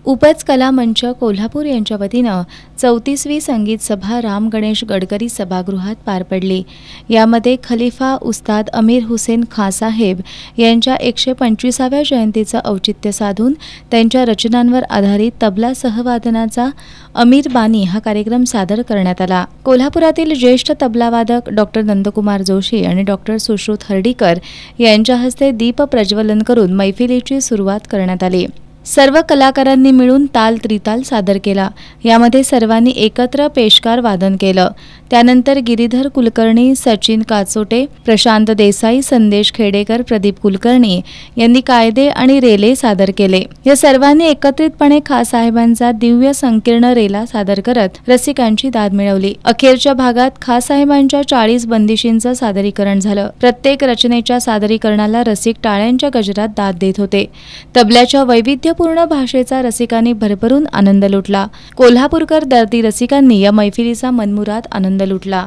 उपज कला मंच कोल्हापूर यांच्या वतीनं 34वी संगीत सभा राम गणेश गडकरी सभागृहात पार पडली। यामध्ये खलिफा उस्ताद अमीर हुसेन खाँसाहेब यांच्या 125व्या जयंतीचं औचित्य साधून त्यांच्या रचनांवर आधारित तबला सहवादनाचा अमीर बानी हा कार्यक्रम सादर करण्यात आला। कोल्हापुरातील ज्येष्ठ तबलावादक डॉक्टर नंदकुमार जोशी आणि डॉक्टर सुश्रुत हर्डीकर यांच्या हस्ते दीप प्रज्वलन करून मैफिलीची सुरुवात करण्यात आली। सर्व कलाकारांनी मिळून ताल त्रिताल सादर केला। यामध्ये सर्वांनी एकत्र पेशकार वादन केलं। त्यानंतर गिरीधर कुलकर्णी, सचिन काचोटे, प्रशांत देसाई, संदेश खेडेकर, प्रदीप कुलकर्णी यांनी कायदे आणि रेले सादर केले। या सर्वांनी एकत्रितपणे खाँसाहेबांचा दिव्य संकीर्ण रेला सादर करत रसिकांची दाद मिळवली। अखेरच्या भागात खाँसाहेबांच्या 40 बंदिशींचं सादरीकरण झालं। प्रत्येक रचनेच्या सादरीकरणाला रसिक टाळ्यांच्या गजरात दाद देत होते। तबल्याच्या वैविध्यपूर्ण भाषेचा रसिकांनी भरभरून आनंद लुटला। कोल्हापूरकर दर्दी रसिकांनी या मैफिलीचा मनमुराद आनंद लुटला।